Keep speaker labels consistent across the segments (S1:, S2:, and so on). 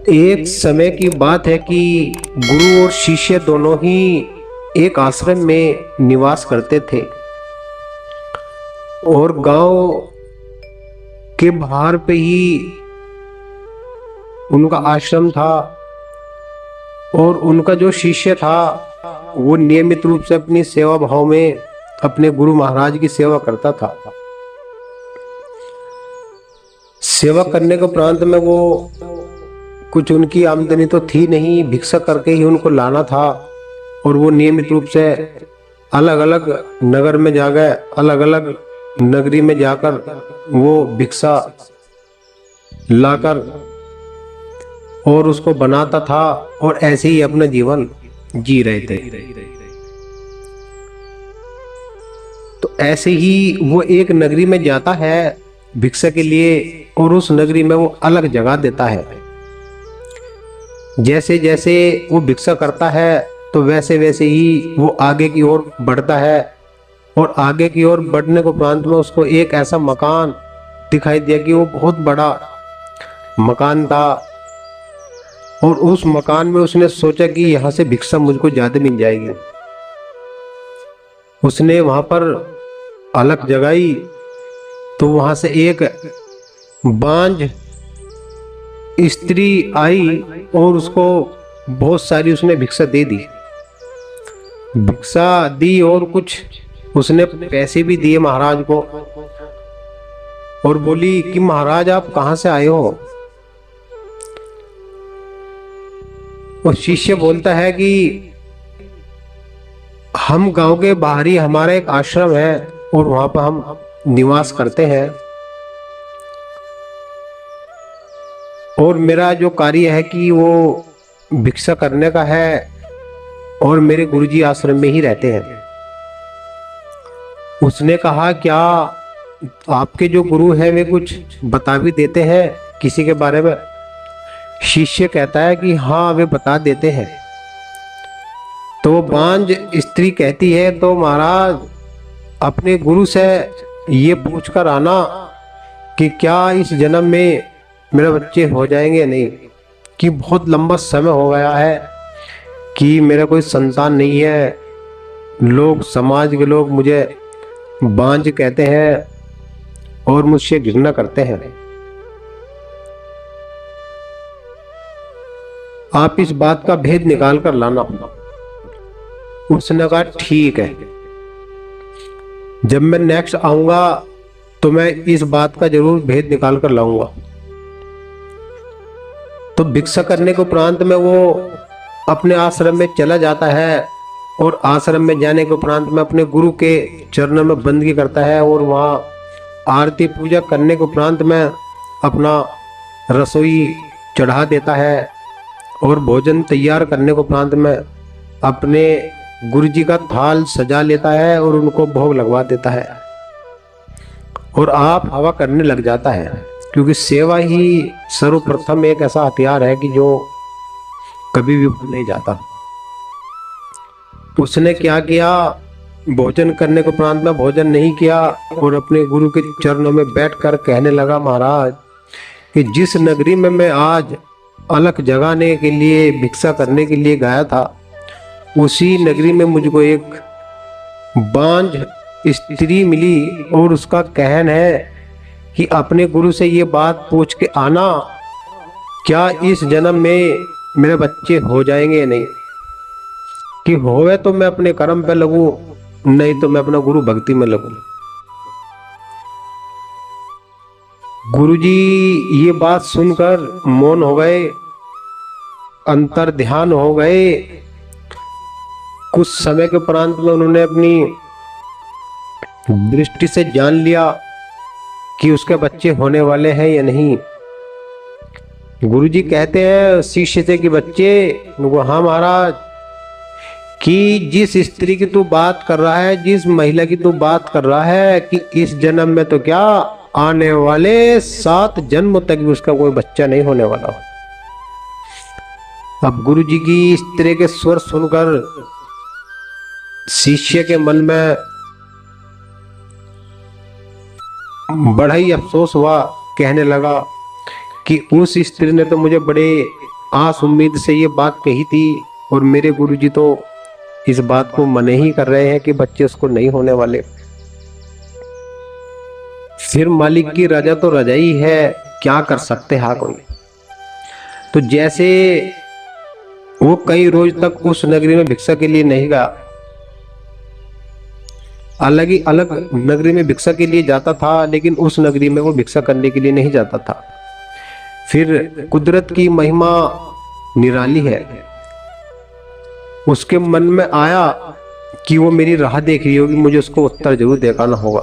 S1: एक समय की बात है कि गुरु और शिष्य दोनों ही एक आश्रम में निवास करते थे और गांव के बाहर पे ही उनका आश्रम था। और उनका जो शिष्य था वो नियमित रूप से अपनी सेवा भाव में अपने गुरु महाराज की सेवा करता था। सेवा करने के उपरांत में वो कुछ उनकी आमदनी तो थी नहीं, भिक्षा करके ही उनको लाना था। और वो नियमित रूप से अलग अलग नगर में जा गए, अलग अलग नगरी में जाकर वो भिक्षा लाकर और उसको बनाता था और ऐसे ही अपना जीवन जी रहे थे। तो ऐसे ही वो एक नगरी में जाता है भिक्षा के लिए और उस नगरी में वो अलग जगह देता है। जैसे जैसे वो भिक्षा करता है तो वैसे वैसे ही वो आगे की ओर बढ़ता है और आगे की ओर बढ़ने को प्रांत में उसको एक ऐसा मकान दिखाई दिया कि वो बहुत बड़ा मकान था। और उस मकान में उसने सोचा कि यहाँ से भिक्षा मुझको ज्यादा मिल जाएगी। उसने वहां पर अलग जगाई तो वहां से एक बांझ स्त्री आई और उसको बहुत सारी उसने भिक्षा दे दी। भिक्षा दी और कुछ उसने पैसे भी दिए महाराज को और बोली कि महाराज आप कहाँ से आए हो। और शिष्य बोलता है कि हम गांव के बाहर ही हमारा एक आश्रम है और वहां पर हम निवास करते हैं और मेरा जो कार्य है कि वो भिक्षा करने का है और मेरे गुरुजी आश्रम में ही रहते हैं। उसने कहा क्या आपके जो गुरु हैं वे कुछ बता भी देते हैं किसी के बारे में। शिष्य कहता है कि हाँ वे बता देते हैं। तो बांझ स्त्री कहती है तो महाराज अपने गुरु से ये पूछकर आना कि क्या इस जन्म में मेरे बच्चे हो जाएंगे या नहीं, कि बहुत लंबा समय हो गया है कि मेरा कोई संतान नहीं है। लोग समाज के लोग मुझे बांझ कहते हैं और मुझसे घृणा करते हैं। आप इस बात का भेद निकाल कर लाना। उसने कहा ठीक है, जब मैं नेक्स्ट आऊंगा तो मैं इस बात का जरूर भेद निकाल कर लाऊंगा। तो भिक्षा करने के उपरांत में वो अपने आश्रम में चला जाता है और आश्रम में जाने के उपरांत में अपने गुरु के चरणों में बंदगी करता है और वहाँ आरती पूजा करने के उपरांत में अपना रसोई चढ़ा देता है और भोजन तैयार करने के उपरांत में अपने गुरुजी का थाल सजा लेता है और उनको भोग लगवा देता है और आप हवा करने लग जाता है, क्योंकि सेवा ही सर्वप्रथम एक ऐसा हथियार है कि जो कभी भी भूल नहीं जाता। उसने क्या किया, भोजन करने के उपरांत में भोजन नहीं किया और अपने गुरु के चरणों में बैठकर कहने लगा महाराज कि जिस नगरी में मैं आज अलग जगाने के लिए भिक्षा करने के लिए गया था उसी नगरी में मुझको एक बांझ स्त्री मिली और उसका कहन है कि अपने गुरु से ये बात पूछ के आना क्या इस जन्म में मेरे बच्चे हो जाएंगे या नहीं, कि होवे तो मैं अपने कर्म पे लगूं, नहीं तो मैं अपना गुरु भक्ति में लगूं। गुरुजी ये बात सुनकर मौन हो गए, अंतर ध्यान हो गए। कुछ समय के उपरांत में उन्होंने अपनी दृष्टि से जान लिया कि उसके बच्चे होने वाले हैं या नहीं। गुरुजी कहते हैं शिष्य से कि बच्चे, वो हाँ महाराज, कि जिस स्त्री की तू बात कर रहा है, जिस महिला की तू बात कर रहा है कि इस जन्म में तो क्या आने वाले 7 जन्म तक भी उसका कोई बच्चा नहीं होने वाला। अब गुरुजी की इस तरह के स्वर सुनकर शिष्य के मन में बड़ा ही अफसोस हुआ। कहने लगा कि उस स्त्री ने तो मुझे बड़े आस उम्मीद से ये बात कही थी, और मेरे गुरुजी तो इस बात को मने ही कर रहे हैं कि बच्चे उसको नहीं होने वाले। फिर मालिक की रजा तो रजा ही है, क्या कर सकते हैं कोई। तो जैसे वो कई रोज तक उस नगरी में भिक्षा के लिए नहीं गया, अलग ही अलग नगरी में भिक्षा के लिए जाता था, लेकिन उस नगरी में वो भिक्षा करने के लिए नहीं जाता था। फिर कुदरत की महिमा निराली है, उसके मन में आया कि वो मेरी राह देख रही होगी, मुझे उसको उत्तर जरूर दिखाना होगा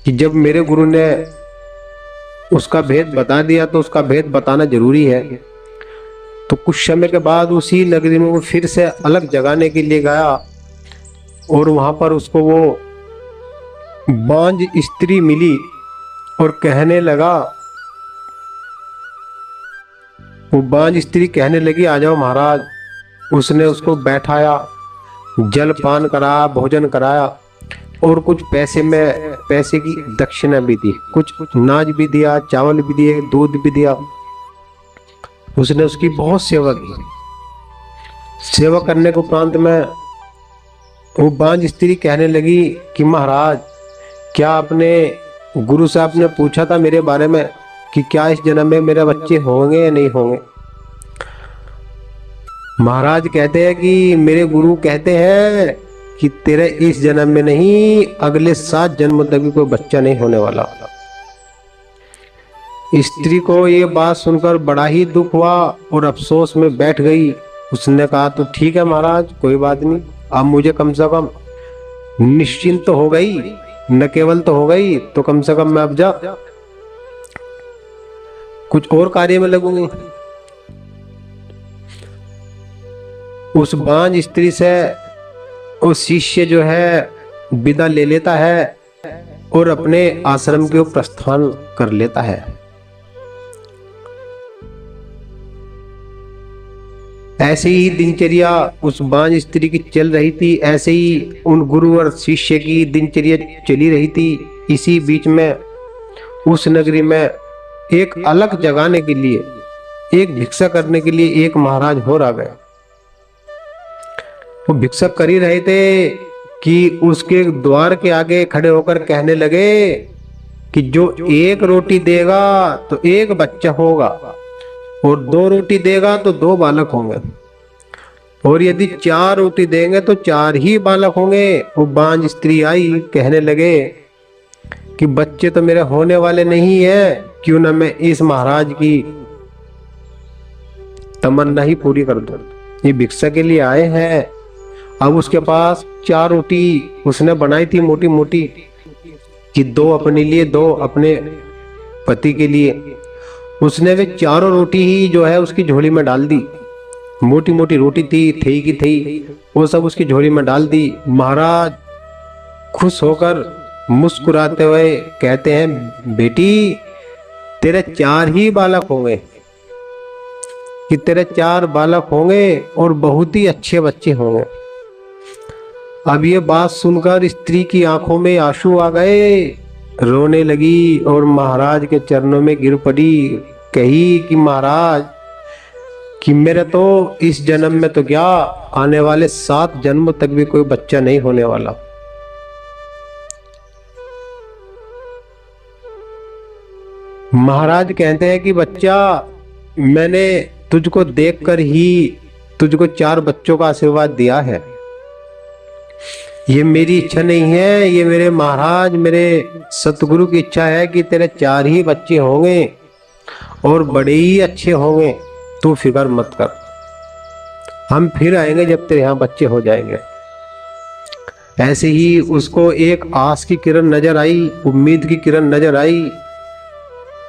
S1: कि जब मेरे गुरु ने उसका भेद बता दिया तो उसका भेद बताना जरूरी है। तो कुछ समय के बाद उसी नगरी में वो फिर से अलग जगाने के लिए गया, और वहां पर उसको वो बांझ स्त्री मिली और कहने लगा, वो बांझ स्त्री कहने लगी, आ जाओ महाराज। उसने उसको बैठाया, जल पान कराया, भोजन कराया, और कुछ पैसे की दक्षिणा भी दी, कुछ अनाज भी दिया, चावल भी दिए, दूध भी दिया। उसने उसकी बहुत सेवा की। सेवा करने के उपरांत में वो बांझ स्त्री कहने लगी कि महाराज, क्या आपने गुरु साहब ने पूछा था मेरे बारे में कि क्या इस जन्म में मेरे बच्चे होंगे या नहीं होंगे। महाराज कहते हैं कि मेरे गुरु कहते हैं कि तेरे इस जन्म में नहीं, अगले 7 जन्म तक भी कोई बच्चा नहीं होने वाला। स्त्री को ये बात सुनकर बड़ा ही दुख हुआ और अफसोस में बैठ गई। उसने कहा, तो ठीक है महाराज, कोई बात नहीं, अब मुझे कम से कम निश्चिंत तो हो गई, न केवल तो हो गई, तो कम से कम मैं अब जा कुछ और कार्य में लगूंगी। उस बांझ स्त्री से वो शिष्य जो है विदा ले लेता है और अपने आश्रम के प्रस्थान कर लेता है। ऐसे ही दिनचर्या उस बांझ स्त्री की चल रही थी, ऐसे ही उन गुरु और शिष्य की दिनचर्या चली रही थी। इसी बीच में उस नगरी में एक अलग जगाने के लिए, एक भिक्षा करने के लिए एक महाराज और आ गए। वो भिक्षा कर ही रहे थे कि उसके द्वार के आगे खड़े होकर कहने लगे कि जो 1 रोटी देगा तो 1 बच्चा होगा, और 2 रोटी देगा तो 2 बालक होंगे, और यदि 4 रोटी देंगे तो 4 ही बालक होंगे। वो बांझ स्त्री आई, कहने लगे कि बच्चे तो मेरे होने वाले नहीं है, क्यों ना मैं इस महाराज की तमन्ना ही पूरी कर दूं। ये भिक्षा के लिए आए हैं। अब उसके पास 4 रोटी उसने बनाई थी मोटी मोटी, कि 2 अपने लिए, 2 अपने पति के लिए। उसने वे 4 रोटी ही जो है उसकी झोली में डाल दी। मोटी मोटी रोटी थी की थी, वो सब उसकी झोली में डाल दी। महाराज खुश होकर मुस्कुराते हुए कहते हैं, बेटी तेरे 4 ही बालक होंगे, कि तेरे 4 बालक होंगे और बहुत ही अच्छे बच्चे होंगे। अब ये बात सुनकर स्त्री की आंखों में आंसू आ गए, रोने लगी और महाराज के चरणों में गिर पड़ी। कही कि महाराज, कि मेरे तो इस जन्म में तो क्या, आने वाले 7 जन्म तक भी कोई बच्चा नहीं होने वाला। महाराज कहते हैं कि बच्चा, मैंने तुझको देखकर ही तुझको 4 बच्चों का आशीर्वाद दिया है। ये मेरी इच्छा नहीं है, ये मेरे महाराज, मेरे सतगुरु की इच्छा है कि तेरे 4 ही बच्चे होंगे और बड़े ही अच्छे होंगे। तू फिक्र मत कर, हम फिर आएंगे जब तेरे यहाँ बच्चे हो जाएंगे। ऐसे ही उसको एक आस की किरण नजर आई, उम्मीद की किरण नजर आई,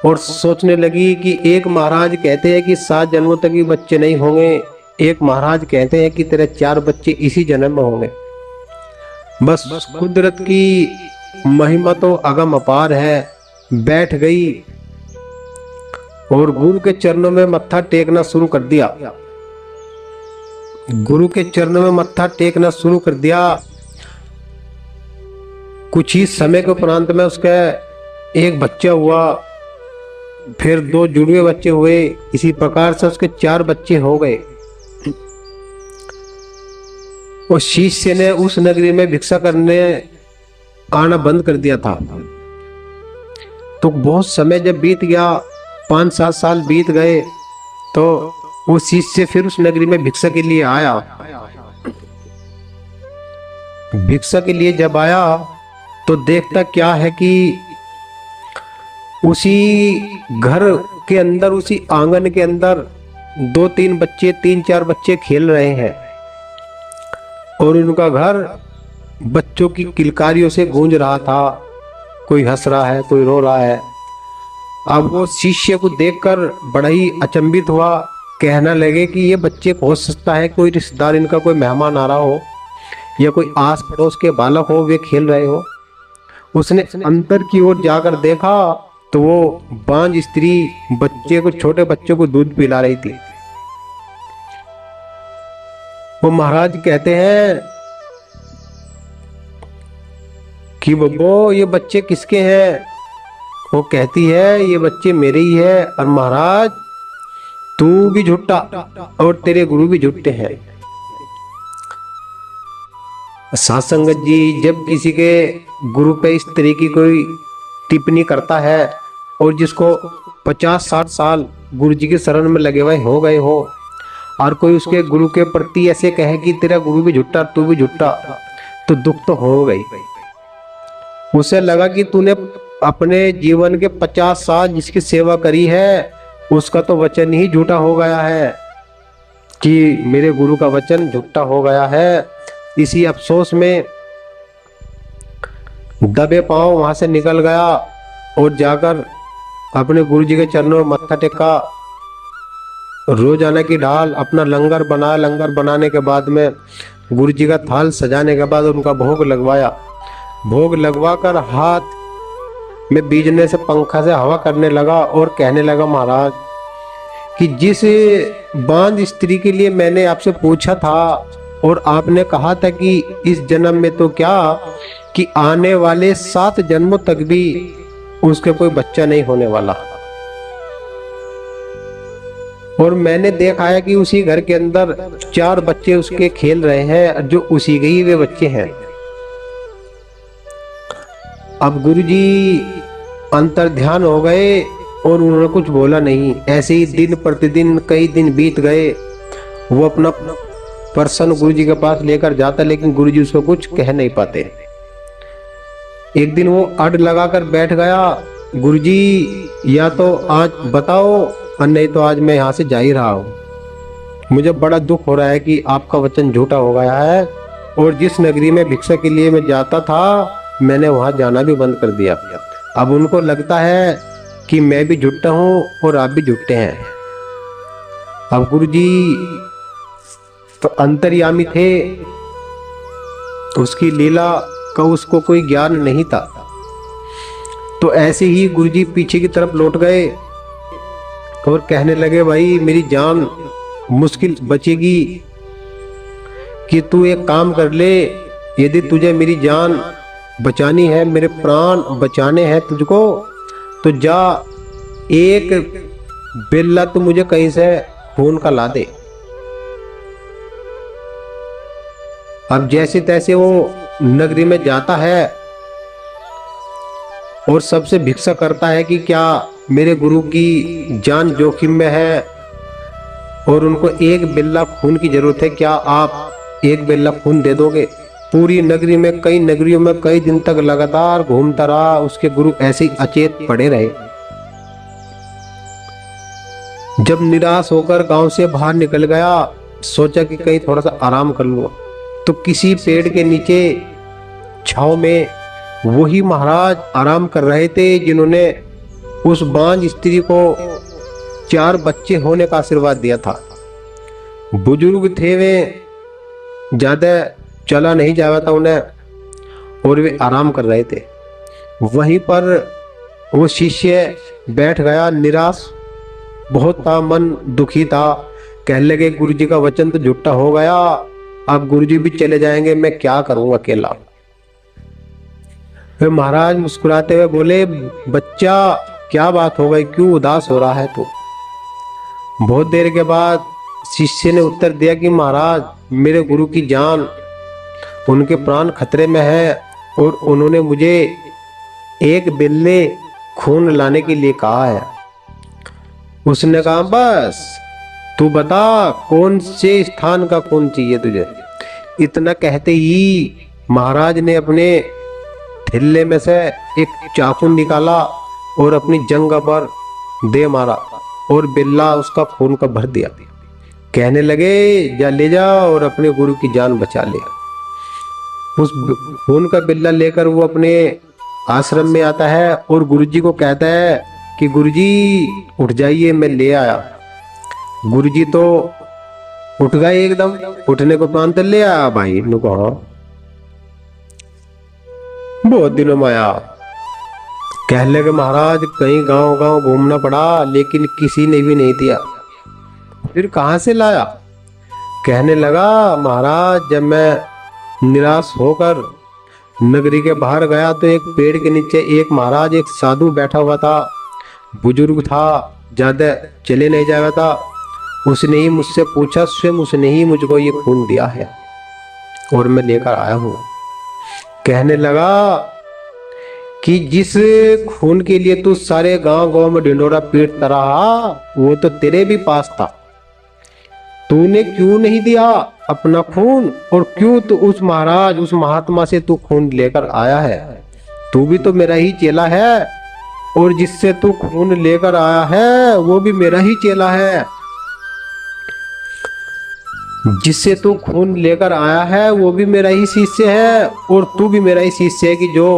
S1: और सोचने लगी कि एक महाराज कहते हैं कि 7 जन्मों तक भी बच्चे नहीं होंगे, एक महाराज कहते हैं कि तेरे 4 बच्चे इसी जन्म में होंगे। बस कुदरत की महिमा तो अगम अपार है। बैठ गई और गुरु के चरणों में मत्था टेकना शुरू कर दिया। गुरु के चरणों में मत्था टेकना शुरू कर दिया। कुछ ही समय के उपरांत में उसका एक बच्चा हुआ। फिर 2 जुड़वे बच्चे हुए। इसी प्रकार से उसके 4 बच्चे हो गए। उस शिष्य ने उस नगरी में भिक्षा करने आना बंद कर दिया था। तो बहुत समय जब बीत गया, 5-7 साल बीत गए, तो वो शिष्य फिर उस नगरी में भिक्षा के लिए आया। भिक्षा के लिए जब आया तो देखता क्या है कि उसी घर के अंदर, उसी आंगन के अंदर 2-3 बच्चे, 3-4 बच्चे खेल रहे हैं और उनका घर बच्चों की किलकारियों से गूंज रहा था। कोई हंस रहा है, कोई रो रहा है। अब वो शिष्य को देखकर बड़ा ही अचंभित हुआ। कहने लगे कि ये बच्चे हो सकता है कोई रिश्तेदार, इनका कोई मेहमान आ रहा हो या कोई आस पड़ोस के बालक हो, वे खेल रहे हो। उसने अंदर की ओर जाकर देखा तो वो बांझ स्त्री बच्चे को, छोटे बच्चों को दूध पिला रही थी। वो महाराज कहते हैं कि बब्बो ये बच्चे किसके हैं? वो कहती है ये बच्चे मेरे ही है। और महाराज तू भी झूठा और तेरे गुरु भी झूठे हैं। साध संगत जी, जब किसी के गुरु पे इस तरह की कोई टिप्पणी करता है और जिसको 50-60 साल गुरु जी के शरण में लगे हुए हो गए हो, और कोई उसके गुरु के प्रति ऐसे कहे कि तेरा गुरु भी झूठा, तू भी झूठा, तो दुख तो हो गई। उसे लगा कि तूने अपने जीवन के 50 साल जिसकी सेवा करी है, उसका तो वचन ही झूठा हो गया है कि मेरे गुरु का वचन झूठा हो गया है। इसी अफसोस में दबे पांव वहां से निकल गया और जाकर अपने गुरु जी के चरणों में मत्था टेका। रोजाना की ढाल अपना लंगर बनाया। लंगर बनाने के बाद में गुरु जी का थाल सजाने के बाद उनका भोग लगवाया। भोग लगवा कर हाथ में बीजने से पंखा से हवा करने लगा और कहने लगा, महाराज कि जिस बांझ स्त्री के लिए मैंने आपसे पूछा था और आपने कहा था कि इस जन्म में तो क्या कि आने वाले 7 जन्मों तक भी उसके कोई बच्चा नहीं होने वाला, और मैंने देखा है कि उसी घर के अंदर 4 बच्चे उसके खेल रहे हैं जो उसी के ही वे बच्चे हैं। अब गुरुजी अंतर ध्यान हो गए और उन्होंने कुछ बोला नहीं। ऐसे ही दिन प्रतिदिन कई दिन बीत गए। वो अपना पर्सन गुरुजी के पास लेकर जाता, लेकिन गुरुजी उसको कुछ कह नहीं पाते। एक दिन वो अड़ लगाकर बैठ गया, गुरुजी या तो आज बताओ और नहीं तो आज मैं यहाँ से जा ही रहा हूँ। मुझे बड़ा दुख हो रहा है कि आपका वचन झूठा हो गया है, और जिस नगरी में भिक्षा के लिए मैं जाता था मैंने वहां जाना भी बंद कर दिया। अब उनको लगता है कि मैं भी झूठा हूँ और आप भी झूठे हैं। अब गुरुजी तो अंतर्यामी थे, उसकी लीला का उसको कोई ज्ञान नहीं था। तो ऐसे ही गुरुजी पीछे की तरफ लौट गए और कहने लगे, भाई मेरी जान मुश्किल बचेगी कि तू एक काम कर ले, यदि तुझे मेरी जान बचानी है, मेरे प्राण बचाने हैं तुझको, तो जा एक बिल्ला तू मुझे कहीं से खून का ला दे। अब जैसे तैसे वो नगरी में जाता है और सबसे भिक्षा करता है कि क्या मेरे गुरु की जान जोखिम में है और उनको एक बिल्ला खून की जरूरत है, क्या आप एक बिल्ला खून दे दोगे? पूरी नगरी में, कई नगरियों में कई दिन तक लगातार घूमता रहा। उसके गुरु ऐसे ही अचेत पड़े रहे। जब निराश होकर गांव से बाहर निकल गया, सोचा कि कहीं थोड़ा सा आराम कर लूं, तो किसी पेड़ के नीचे छांव में वही महाराज आराम कर रहे थे जिन्होंने उस बांझ स्त्री को 4 बच्चे होने का आशीर्वाद दिया था। बुजुर्ग थे वे, ज्यादा चला नहीं जाता था उन्हें, और वे आराम कर रहे थे। वहीं पर वो शिष्य बैठ गया, निराश बहुत था, मन दुखी था। कहने लगे, गुरुजी का वचन तो झूठा हो गया, अब गुरुजी भी चले जाएंगे, मैं क्या करूं अकेला। फिर महाराज मुस्कुराते हुए बोले, बच्चा क्या बात हो गई, क्यों उदास हो रहा है तू? बहुत देर के बाद शिष्य ने उत्तर दिया कि महाराज, मेरे गुरु की जान, उनके प्राण खतरे में है और उन्होंने मुझे एक बिल्ले खून लाने के लिए कहा है। उसने कहा, बस तू बता कौन से स्थान का खून चाहिए तुझे। इतना कहते ही महाराज ने अपने थिल्ले में से एक चाकू निकाला और अपनी जंघ पर दे मारा और बिल्ला उसका खून का भर दिया। कहने लगे, जा ले जा और अपने गुरु की जान बचा ले। उस खून का बिल्ला लेकर वो अपने आश्रम में आता है और गुरुजी को कहता है कि गुरुजी उठ जाइए, मैं ले आया। गुरुजी तो उठ गए एकदम, उठने को प्रांत ले आया भाई नु कहा, बहुत दिनों में आया। कह लगे, महाराज कहीं गांव गांव घूमना पड़ा लेकिन किसी ने भी नहीं दिया। फिर कहां से लाया? कहने लगा, महाराज जब मैं निराश होकर नगरी के बाहर गया तो एक पेड़ के नीचे एक महाराज, एक साधु बैठा हुआ था, बुजुर्ग था, ज्यादा चले नहीं जाया था। उसने ही मुझसे पूछा, स्वयं उसने ही मुझको ये खून दिया है और मैं लेकर आया हूं। कहने लगा कि जिस खून के लिए तू सारे गांव गांव में ढिंडोरा पीटता रहा, वो तो तेरे भी पास था। तूने क्यों नहीं दिया अपना खून, और क्यों तू उस महाराज, उस महात्मा से तू खून लेकर आया है? तू भी तो मेरा ही चेला है और जिससे तू खून लेकर आया है वो भी मेरा ही चेला है। जिससे तू खून लेकर आया है वो भी मेरा ही शिष्य है और तू भी मेरा ही शिष्य है कि जो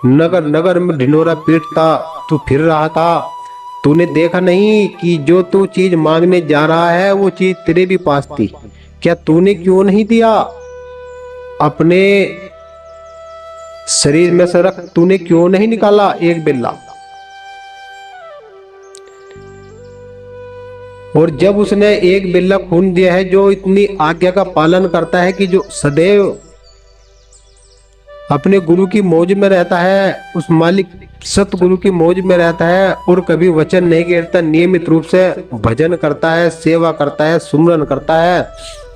S1: नगर नगर में ढिंडोरा पीटता तू फिर रहा था। तूने देखा नहीं कि जो तू चीज मांगने जा रहा है वो चीज तेरे भी पास थी? क्या तूने क्यों नहीं दिया? अपने शरीर में से रक्त तूने क्यों नहीं निकाला एक बिल्ला? और जब उसने एक बिल्ला खून दिया है जो इतनी आज्ञा का पालन करता है कि जो सदैव अपने गुरु की मौज में रहता है, उस मालिक सतगुरु की मौज में रहता है और कभी वचन नहीं गिरता, नियमित रूप से भजन करता है, सेवा करता है, सुमरन करता है,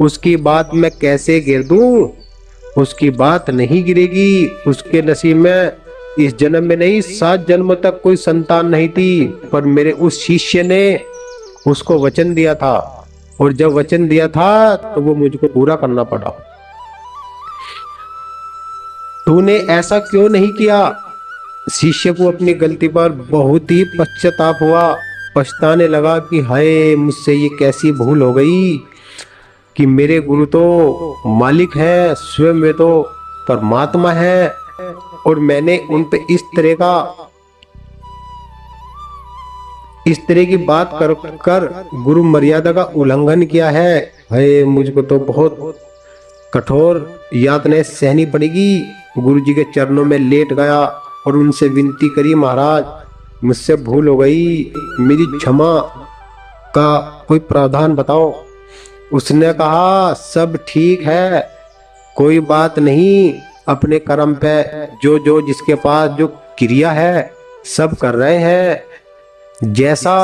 S1: उसकी बात मैं कैसे गिर दूं? उसकी बात नहीं गिरेगी। उसके नसीब में इस जन्म में नहीं 7 जन्म तक कोई संतान नहीं थी, पर मेरे उस शिष्य ने उसको वचन दिया था और जब वचन दिया था तो वो मुझको पूरा करना पड़ा। तूने ऐसा क्यों नहीं किया? शिष्य को अपनी गलती पर बहुत ही पश्चाताप हुआ, पछताने लगा कि हाय मुझसे ये कैसी भूल हो गई कि मेरे गुरु तो मालिक है, स्वयं वे तो परमात्मा है और मैंने उन पे इस तरह की बात कर गुरु मर्यादा का उल्लंघन किया है। हाय मुझको तो बहुत कठोर यातनाएं सहनी पड़ेगी। गुरु जी के चरणों में लेट गया और उनसे विनती करी, महाराज मुझसे भूल हो गई, मेरी क्षमा का कोई प्रावधान बताओ। उसने कहा, सब ठीक है, कोई बात नहीं, अपने कर्म पे जो जो जिसके पास जो क्रिया है सब कर रहे हैं, जैसा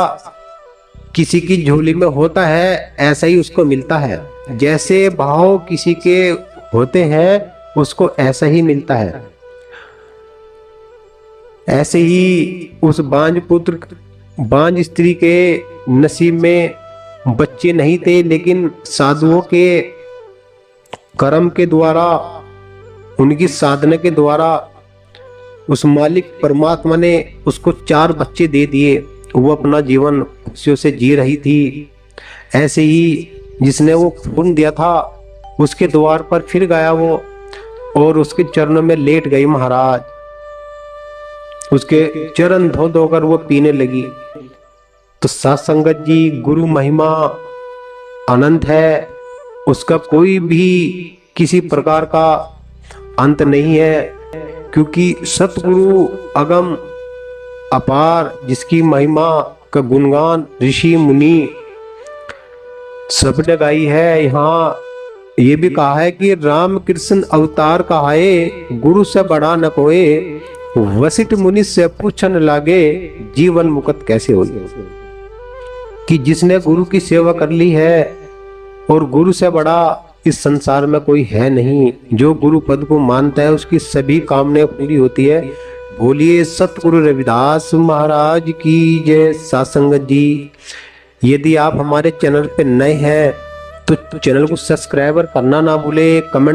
S1: किसी की झोली में होता है ऐसा ही उसको मिलता है, जैसे भाव किसी के होते हैं उसको ऐसा ही मिलता है। ऐसे ही उस बांझ स्त्री के नसीब में बच्चे नहीं थे, लेकिन साधुओं के कर्म के द्वारा, उनकी साधना के द्वारा उस मालिक परमात्मा ने उसको 4 बच्चे दे दिए। वो अपना जीवन खुशियों से जी रही थी। ऐसे ही जिसने वो खून दिया था उसके द्वार पर फिर गया वो और उसके चरणों में लेट गई महाराज। उसके चरण धो धोकर वो पीने लगी। तो साथ संगत जी, गुरु महिमा अनंत है, उसका कोई भी किसी प्रकार का अंत नहीं है, क्योंकि सतगुरु अगम अपार, जिसकी महिमा का गुणगान ऋषि मुनि सबने गाई है। यहाँ ये भी कहा है कि राम कृष्ण अवतार कहाए, गुरु से बड़ा न कोई, वशिष्ठ मुनि से पूछन लागे जीवन मुक्त कैसे हो, कि जिसने गुरु की सेवा कर ली है और गुरु से बड़ा इस संसार में कोई है नहीं, जो गुरु पद को मानता है उसकी सभी कामनाएं पूरी होती है। बोलिए सतगुरु रविदास महाराज की जय। सासंगत जी, यदि आप हमारे चैनल पे नए हैं तो चैनल को सब्सक्राइबर करना ना भूले, कमेंट